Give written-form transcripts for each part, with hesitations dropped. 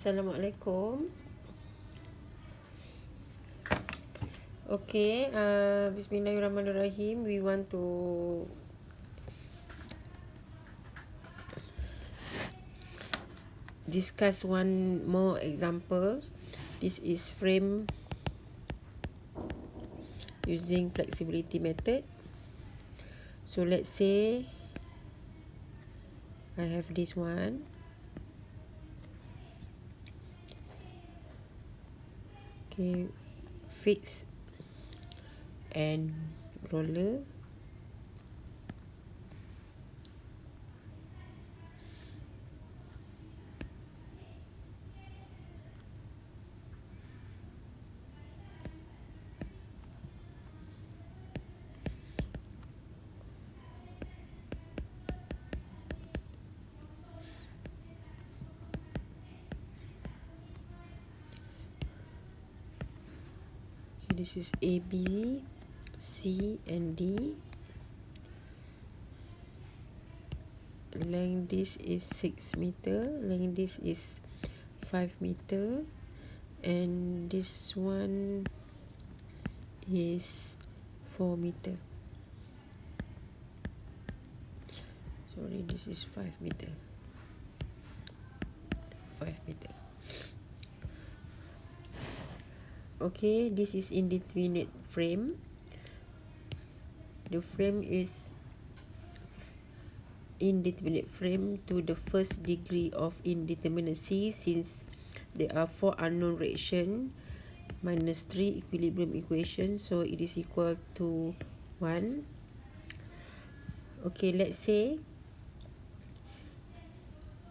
Assalamualaikum. Okay, Bismillahirrahmanirrahim. We want to discuss one more example. This is frame using flexibility method. So let's say I have this one. Okay, fix and roller. This is A, B, C and D. Length this is 6 meter, length this is 5 meter, and this one is 4 meter. Sorry, this is 5 meter. 5 meter. Okay, this is indeterminate frame. The frame is indeterminate frame to the first degree of indeterminacy, since there are 4 unknown reaction minus 3 equilibrium equation, so it is equal to 1. Okay, let's say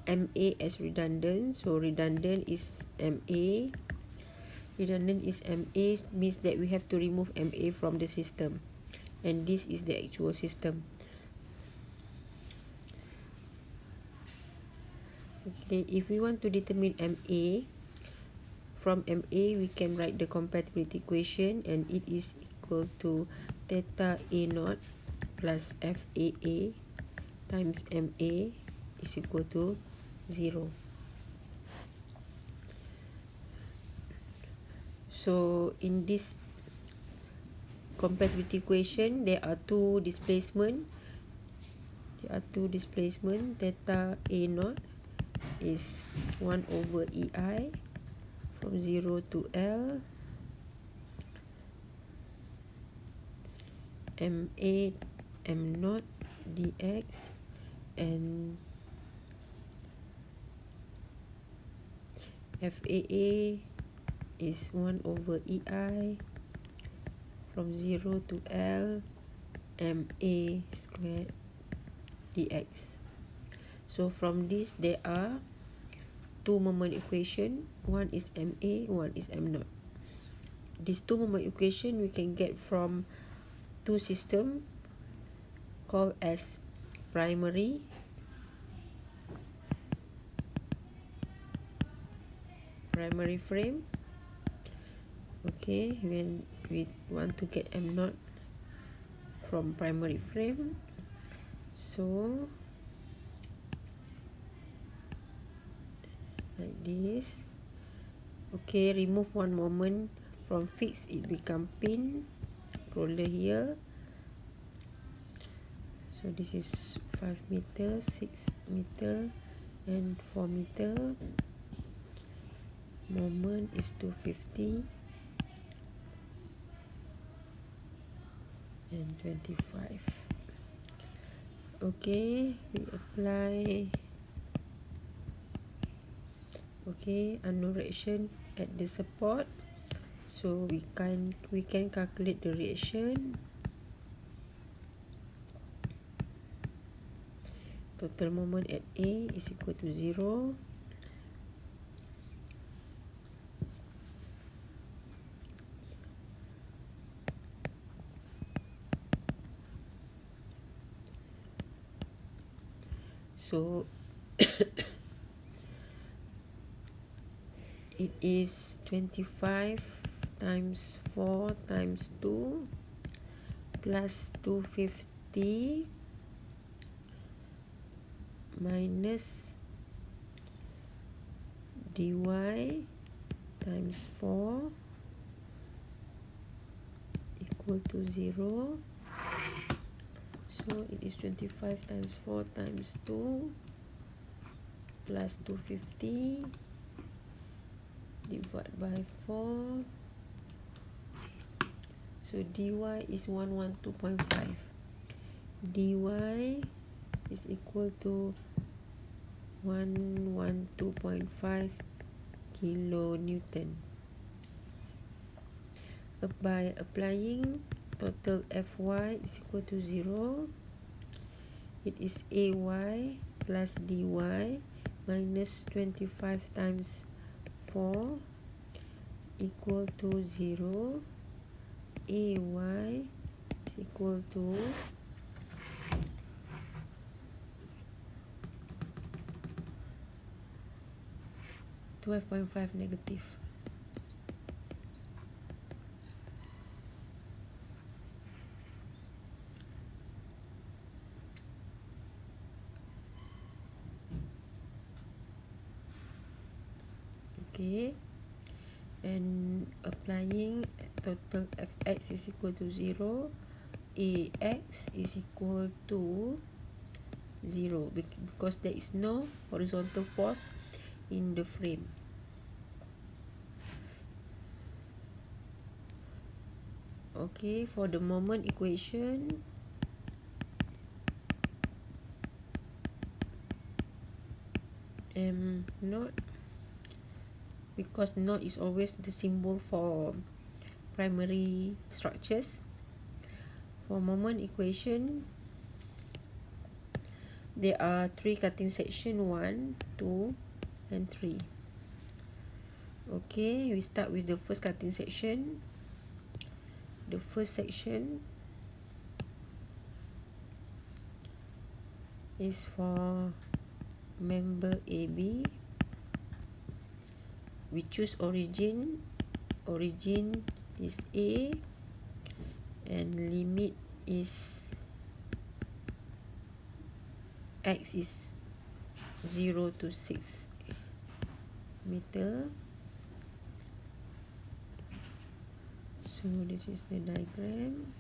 MA as redundant, so redundant is MA. Redundant is MA means that we have to remove MA from the system, and this is the actual system. Okay, if we want to determine MA, from MA we can write the compatibility equation, and it is equal to theta A naught plus FAA times MA is equal to 0. So in this compatibility equation, there are two displacement. Theta A naught is 1 over EI from 0 to L. MA M naught dx, and FAA is 1 over EI from 0 to L MA squared dx. So from this there are two moment equation. One is MA, one is M naught. These two moment equation we can get from two system called as primary frame. Okay, when we want to get M naught from primary frame, so like this. Okay, remove one moment from fixed, it become pin, roller here. So this is 5 meter, 6 meter and 4 meter. Moment is 250 and 25. Okay, we apply. Okay, unknown reaction at the support, so we can calculate the reaction. Total moment at A is equal to 0. So it is 25 times 4 times 2 plus 250 minus dy times 4 equal to 0. So it is 25 times 4 times 2 plus 250 divided by 4. So dy is 112.5. dy is equal to 112.5 kilonewton. By applying total Fy is equal to 0, it is Ay plus dy minus 25 times 4 equal to 0. Ay is equal to 12.5 negative. Okay, and applying total Fx is equal to 0, Ax is equal to 0 because there is no horizontal force in the frame. Okay, for the moment equation, m naught, because naught is always the symbol for primary structures. For moment equation, there are 3 cutting section, 1, 2 and 3. Okay, we start with the first cutting section. The first section is for member AB. We choose origin. Origin is A and limit is x is 0 to 6 meter. So this is the diagram.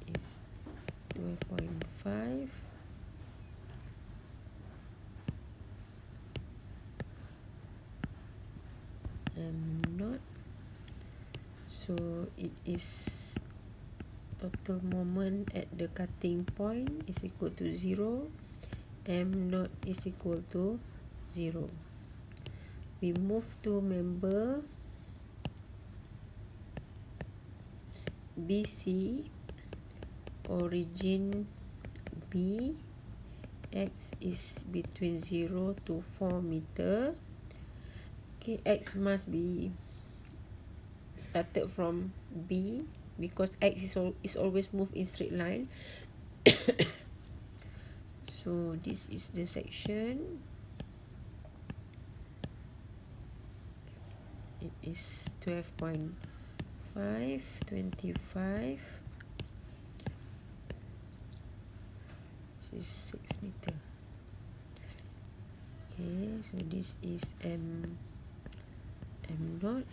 Is 12.5. Not. So it is total moment at the cutting point is equal to 0. M naught is equal to 0. We move to member BC. Origin B, x is between 0 to 4 meter. Okay, x must be started from B because x is always move in straight line. So this is the section. It is 12.5, 25. This is 6 meter. Okay, so this is M naught.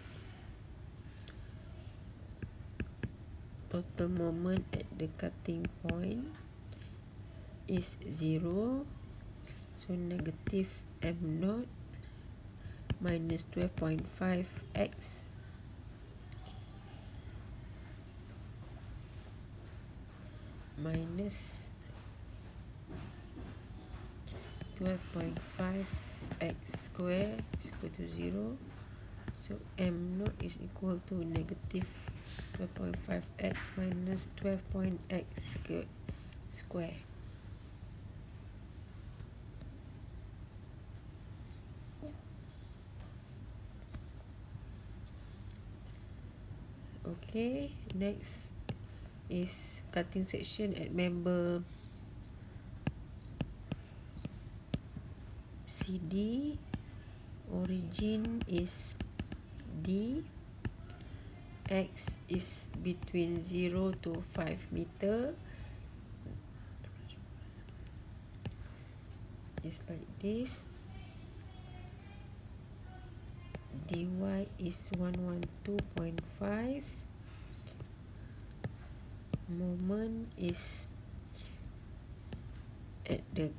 Total moment at the cutting point is 0. So negative M naught minus 12.5 x minus 12.5 x square is equal to 0. So M naught is equal to negative 12.5 x minus 12.x square. Okay, next is cutting section at member CD. Origin is D. X is between 0 to 5 meter. is like this. dy is 112.5. Moment is at the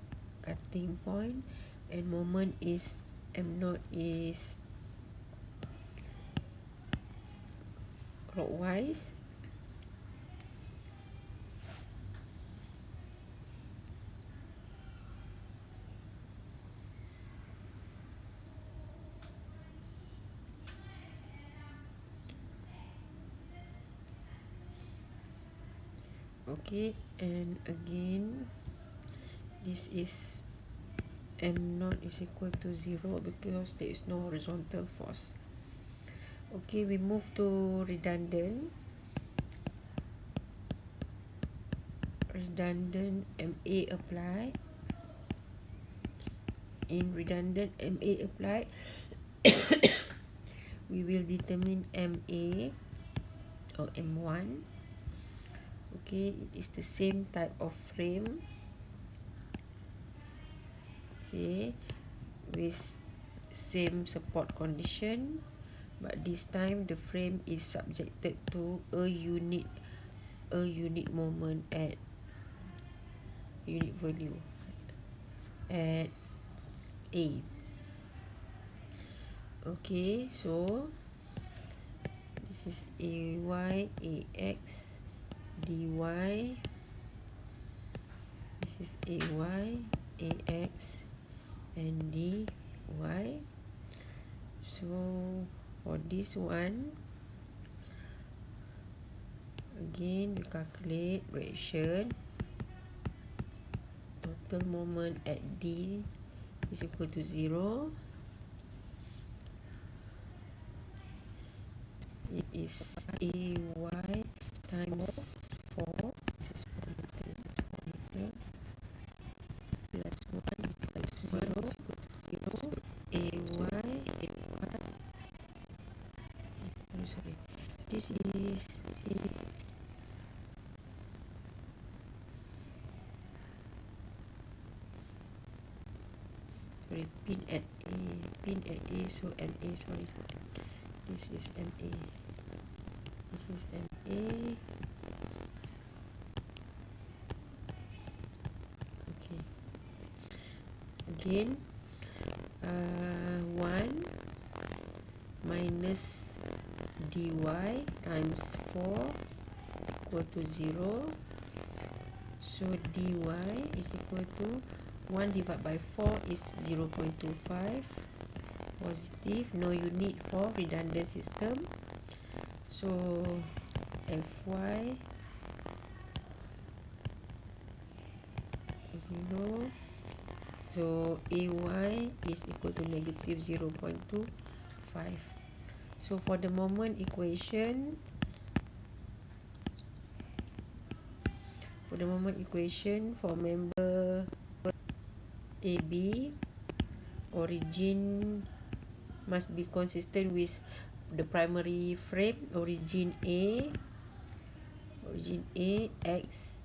cutting point, and moment is m0 is clockwise. Okay, and again this is m0 is equal to 0 because there is no horizontal force. Okay, we move to redundant. MA applied. In redundant MA applied, we will determine MA or M1. Okay, it is the same type of frame. Okay, with same support condition, but this time the frame is subjected to a unit moment at unit value at A. Okay, so this is AY AX dy. This is AY AX and dy. So for this one, again we calculate reaction. Total moment at D is equal to 0. It is AY times 4. This is 4 meter. This is 4 meter. Plus 1 is equal to 0. AY. Sorry. This is sorry, pin at A, so MA, sorry. This is MA. This is MA. Okay. Again, 1 minus dy times 4 equal to 0. So dy is equal to 1 divided by 4 is 0.25. Positive, no unit for redundant system. So Fy 0. So Ay is equal to negative 0.25. So for the moment equation, for member AB, origin must be consistent with the primary frame. Origin A X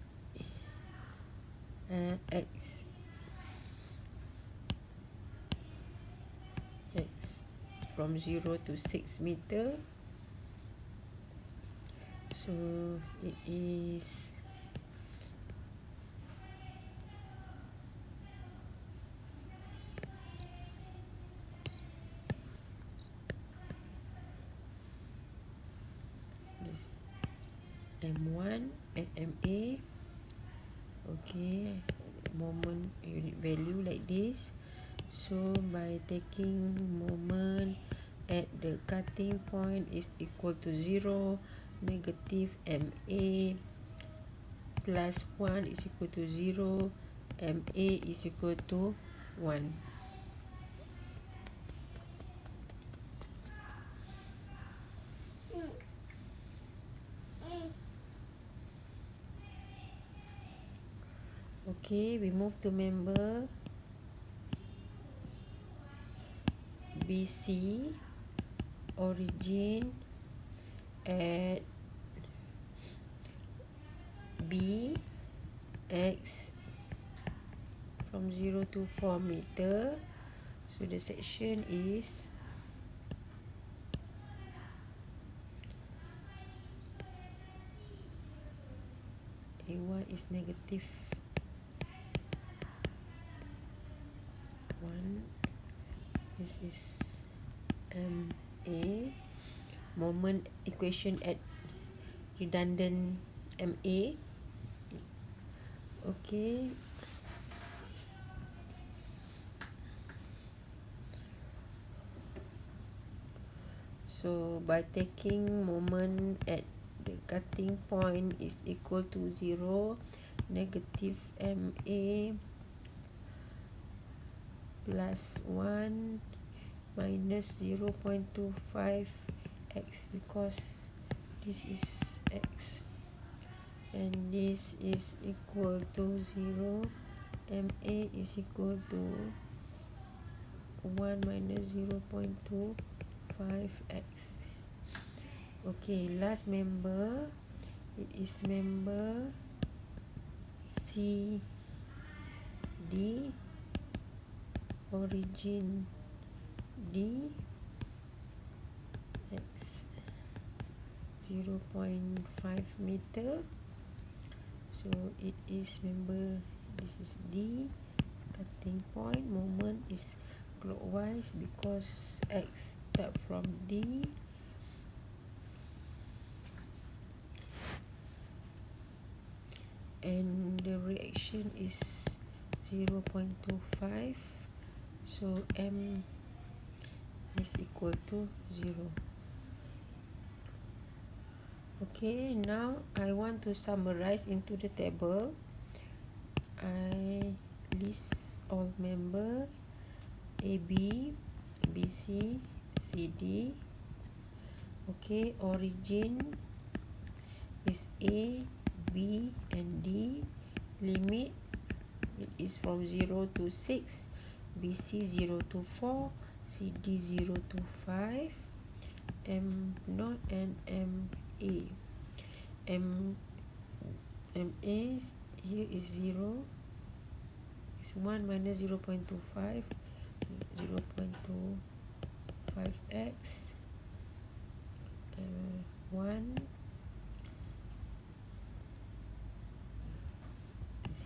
from 0 to 6 meter. So it is this M1 and MA. Okay, moment unit value like this. So by taking moment at the cutting point is equal to 0, negative MA plus 1 is equal to 0, MA is equal to 1. Okay, we move to member BC, origin at B, X from 0 to 4 meter. So the section is A1 is negative 1. This is MA. Moment equation at redundant MA. Okay. So by taking moment at the cutting point is equal to 0, negative MA plus 1 minus 0.25 x, because this is x, and this is equal to 0. MA is equal to 1 minus 0.25x. Okay, last member, it is member CD, origin D, x 0.5 meter. So it is member, this is D, cutting point, moment is clockwise because x start from D. And the reaction is 0.25, so M is equal to 0. Okay, now I want to summarize into the table. I list all member AB, BC, CD. Okay, origin is A, B and D. Limit, it is from 0 to 6, BC 0 to 4, CD 0 to 5, M0 and MA. MA here is 0, is 1 minus 0.25, 0.25x, 1,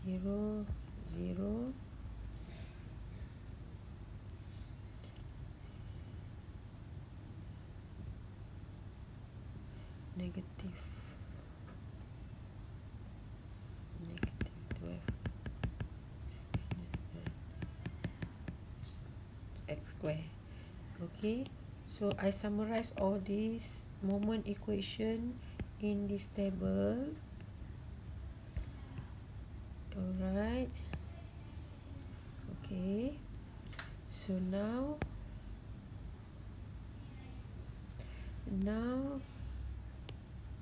0, 0, negative 12 x square. Okay, so I summarize all these moment equation in this table. Alright, okay, so now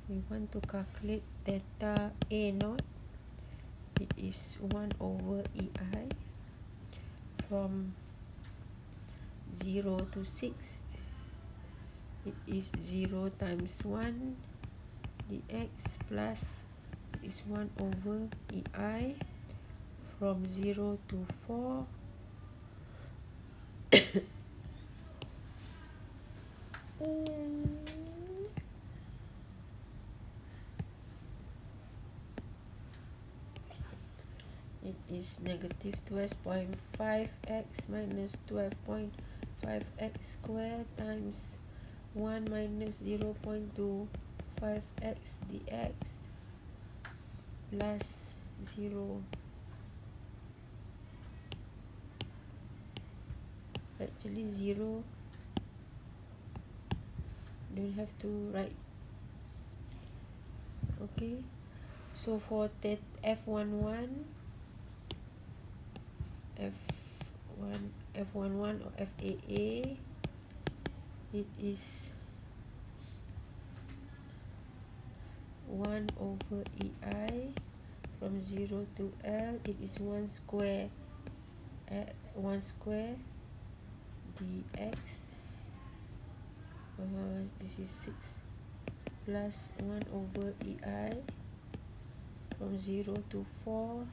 we want to calculate theta A naught. It is 1 over EI from 0 to 6. It is 0 times 1 dx plus is 1 over EI from 0 to 4. It is negative 12.5x minus 12.5x squared times 1 minus 0.25x dx plus 0. Actually 0 don't have to write. Okay, so for F11, F11 or FAA, it is 1 over EI from 0 to L. It is 1 square dx. This is 6 plus 1 over EI from 0 to 4.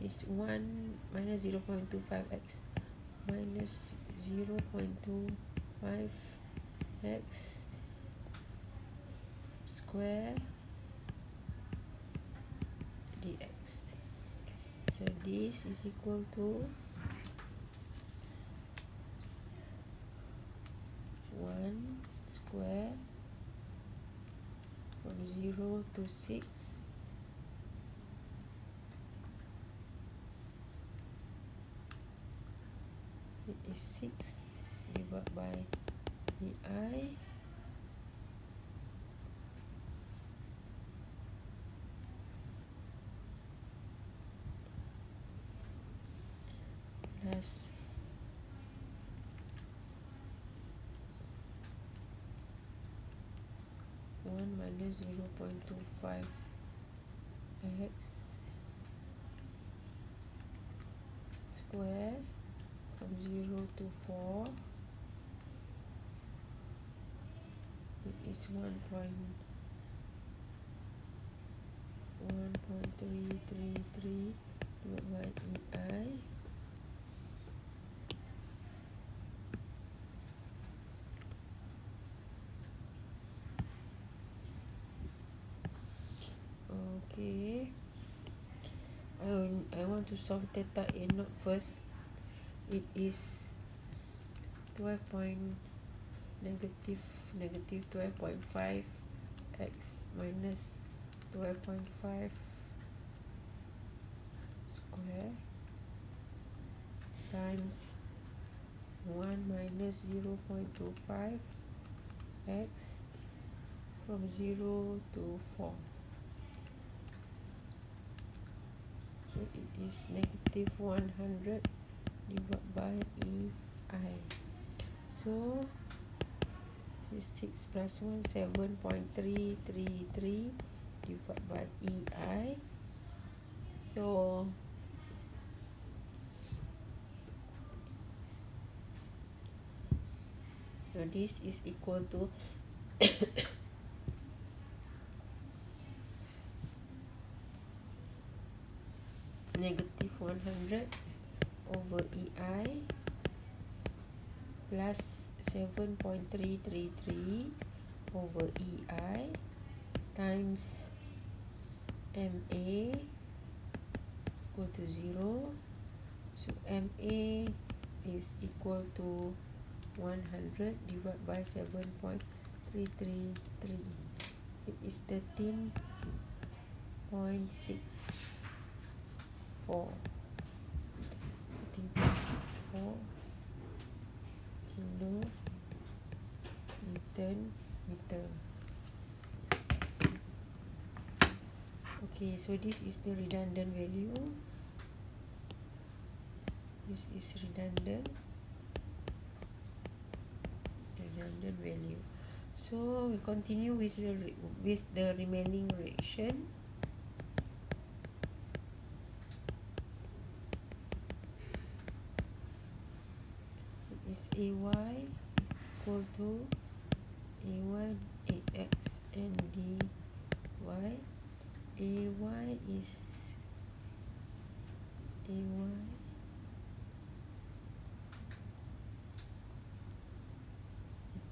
is 1 minus 0.25x minus 0.25x square dx. So this is equal to 1 square from 0 to 6 it is 6 divided by EI plus 1 minus 0.25x square from 0 to 4 it is 1.333 divided by EI okay. I want to solve theta A naught first. It is 12 point negative 12.5 x minus 12.5 square times 1 minus 0.25 x from 0 to 4. So it is negative 100 divided by EI. So 6 plus 1 7.333 divided by EI. So this is equal to negative 100 over EI plus 7.333 over EI times MA equal to 0. So MA is equal to 100 divided by 7.333. It is 13.64 kilo Newton meter. Okay, so this is the redundant value. This is redundant value. So we continue with the remaining reaction. It is AY is equal to A1 AX and DY. AY is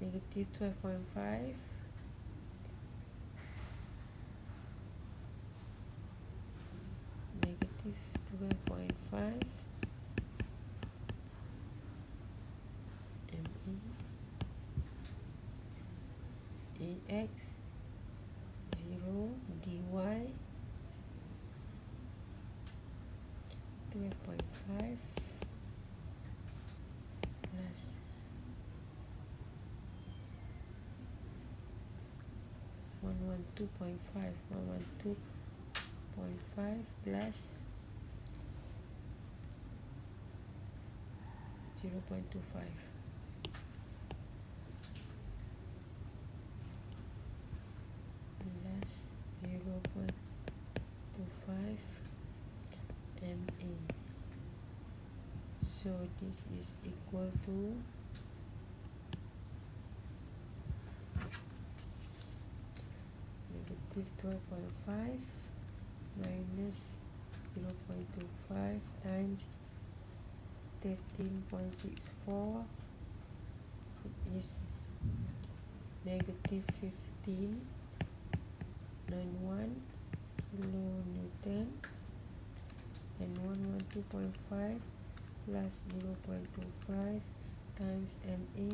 negative 12.5 negative 12.5 ME AX 0 DY 12.5 plus 112.5 plus 0.25 plus 0.25 MA. So this is equal to negative 12.5 minus 0.25 times 13.64 is negative 15.91 kilonewton, and 112.5 plus 0.25 times MA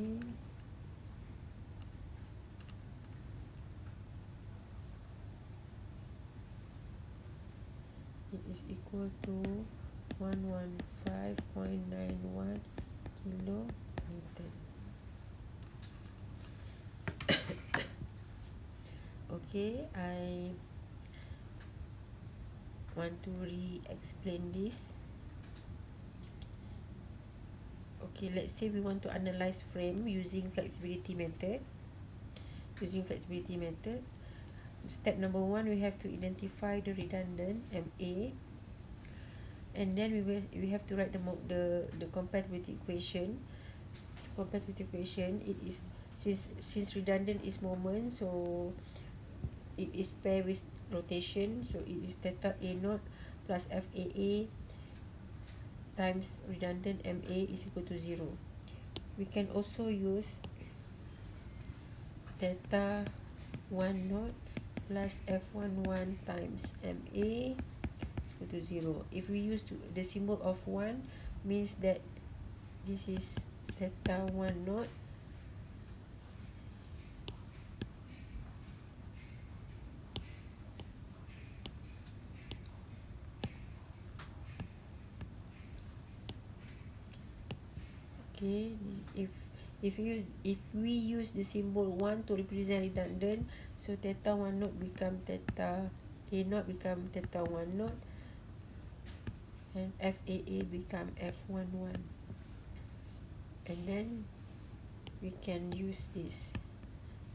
it is equal to 115.91 kilonewton. Okay, I want to re-explain this. Okay, let's say we want to analyze frame using flexibility method. Step number 1, we have to identify the redundant MA, and then we have to write the compatibility equation. It is, since redundant is moment, so it is paired with rotation, so it is theta A naught plus FAA times redundant MA is equal to 0. We can also use theta 1 naught plus F11 times MA equal to 0. If we use the symbol of 1, means that this is theta 1 naught okay. If we use the symbol 1 to represent redundant, so theta 1 naught become theta A naught become theta 1 naught, and FAA become F11, and then we can use this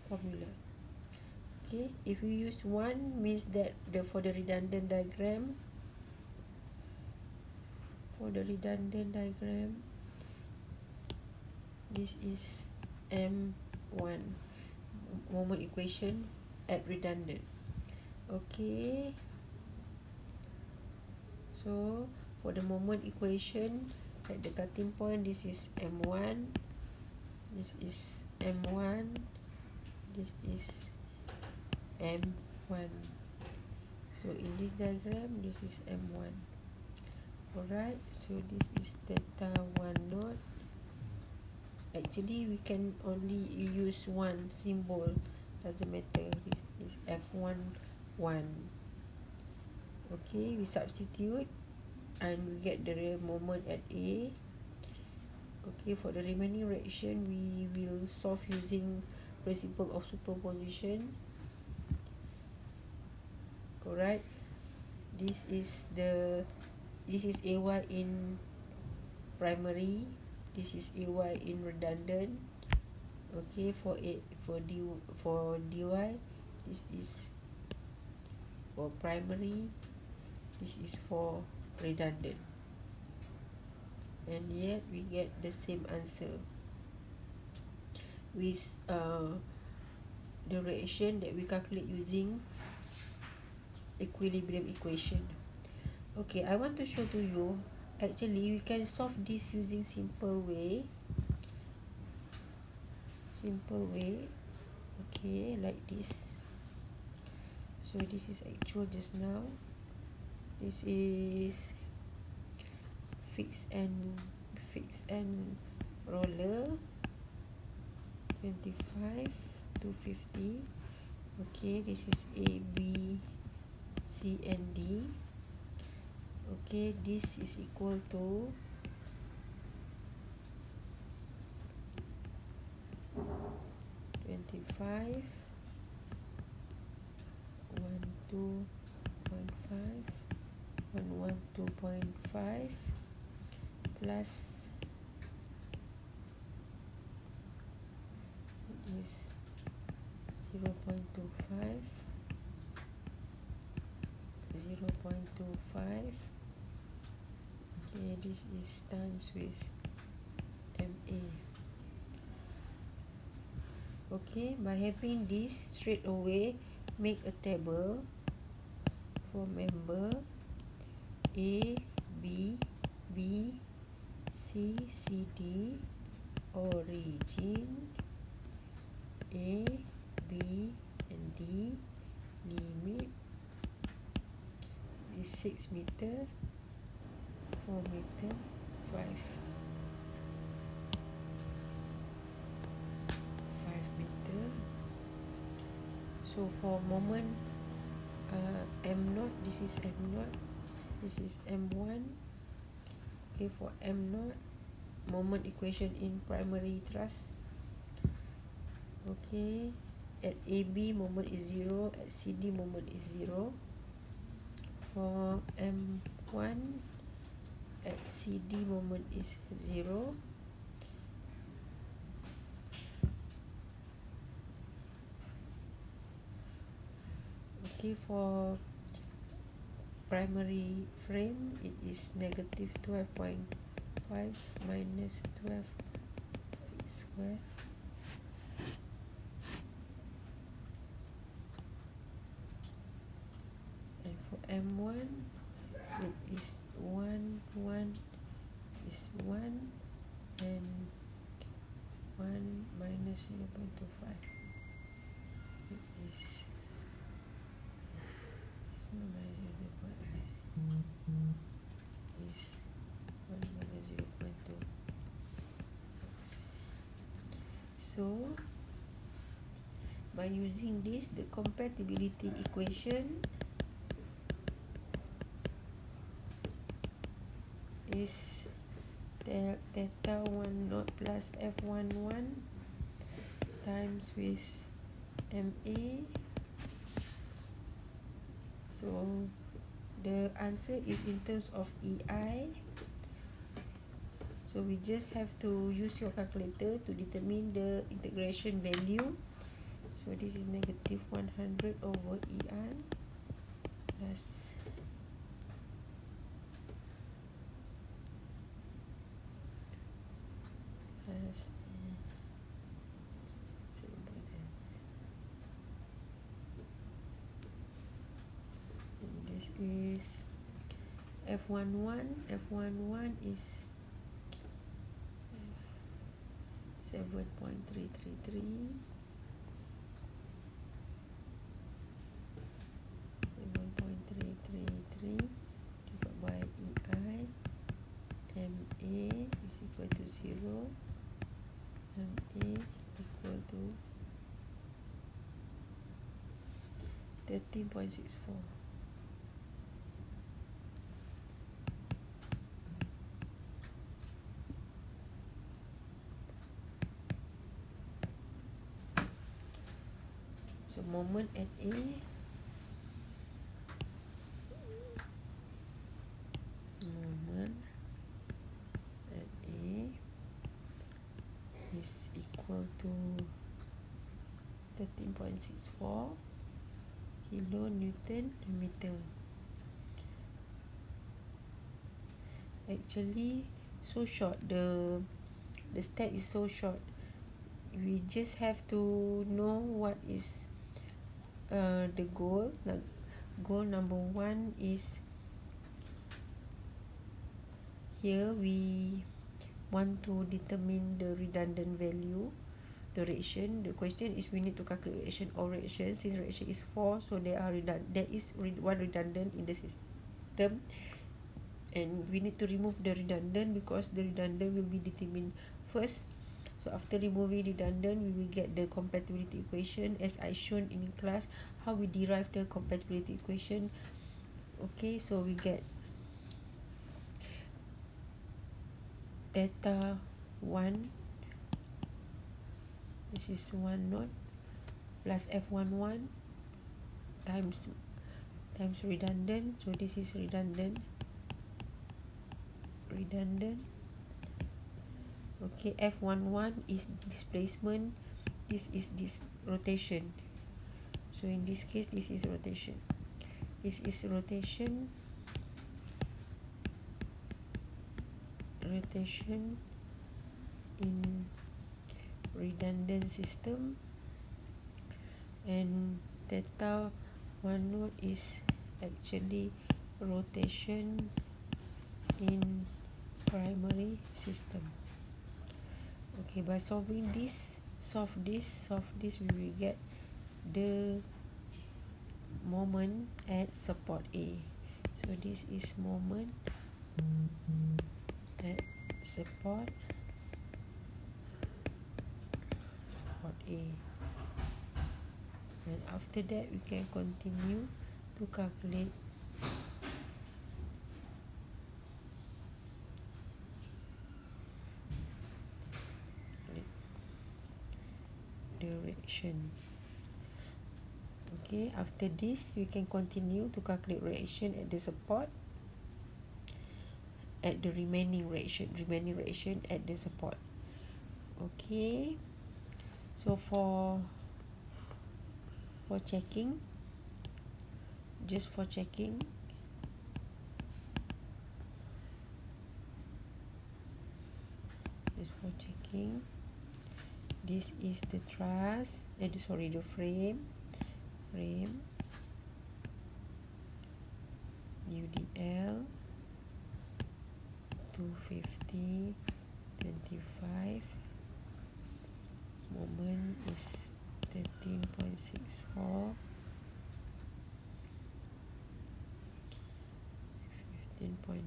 formula. Okay, if we use 1, means that for the redundant diagram, this is M1 moment equation at redundant. Okay, so for the moment equation at the cutting point, this is M1, this is M1, this is M1. So in this diagram, this is M1. Alright, so this is theta 1 naught. Actually, we can only use one symbol, doesn't matter. This is F11. Okay, we substitute and we get the moment at A. Okay, for the remaining reaction, we will solve using principle of superposition. Alright, this is AY in primary, this is AY in redundant. Okay, for dy, this is for primary, this is for redundant, and yet we get the same answer with the reaction that we calculate using equilibrium equation. Okay, I want to show to you, actually we can solve this using simple way. Okay, like this. So this is actual just now, this is fixed and roller 25 to 50. Okay, this is A, B, C and D. Okay, this is equal to 25, 112.5 plus is 0.25, okay, this is times with MA. Okay, by having this, straight away make a table for member A, B, B, C, C, D, origin, A, B, and D, limit is 6 meter, 4 meter, 5 meter. So for moment M0, this is M0, this is M1. Okay, for M0, moment equation in primary thrust. Okay, at AB moment is 0, at CD moment is 0. For M1, at CD moment is 0. Okay, for primary frame, it is negative 12.5 minus 12 square. And for M1, it is 1 is 1, and 1 minus 0.25. It is 1 minus 0.5 is 1 minus 0.2. So by using this, the compatibility equation is theta 10 plus F11 times with MA. So the answer is in terms of EI. So we just have to use your calculator to determine the integration value. So this is negative 100 over EI plus and this is F11 is 7.333 divided by EI. MA is equal to 0. MA equal to 13.64. So moment at A, moment at A is equal to 13.64 kilonewton per meter. Actually so short, the step is so short. We just have to know what is the goal. Goal number 1 is, here we want to determine the redundant value, the reaction. The question is we need to calculate reaction or reaction. Since reaction is 4, so there is one redundant in the system, and we need to remove the redundant because the redundant will be determined first. So after removing redundant, we will get the compatibility equation as I shown in class how we derive the compatibility equation. Okay, so we get theta 1, this is 1 knot, plus F11 times redundant. So this is redundant. Okay, F11 is displacement, this is this rotation. So in this case, this is rotation. This is rotation in redundant system, and theta 1 knot is actually rotation in primary system. Okay, by solving this, solve this, we will get the moment at support A. So this is moment at support A. And after that, we can continue to calculate the reaction. Okay, after this, we can continue to calculate reaction at the support, at the remaining reaction at the support. Okay, so for checking, just for checking, this is the truss, the frame UDL 250 25, moment is 13.64, 15.91.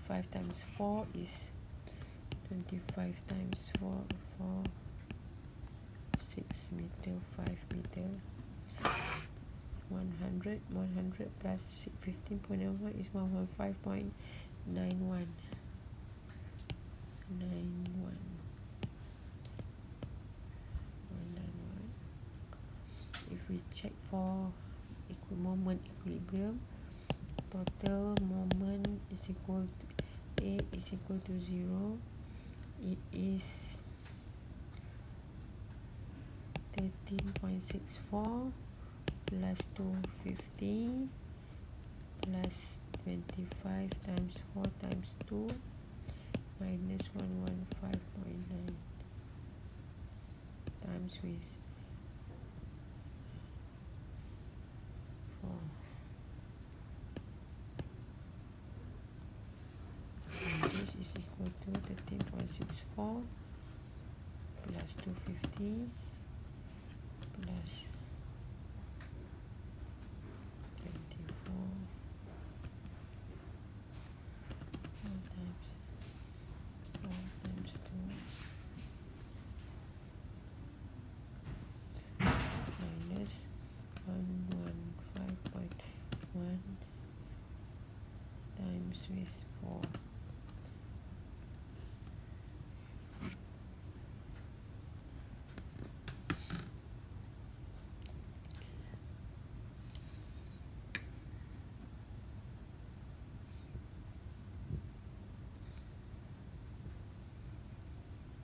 Five times 4 is 25 times 4, 6 meter, 5 meter, 100 plus 15.91 is 115.91. If we check for moment equilibrium, total moment is equal to A is equal to 0. It is 13.64 plus 250 plus 25 times 4 times 2 minus 115.9 times with 4. This is equal to 13.64 plus 250 plus 24 times 4 times 2 minus 115.1 times with 4.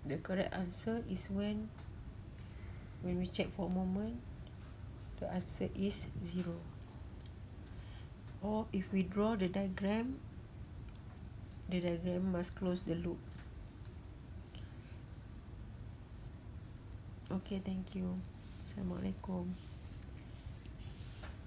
The correct answer is when we check for moment, the answer is 0. Or if we draw the diagram must close the loop. Okay, thank you. Assalamualaikum.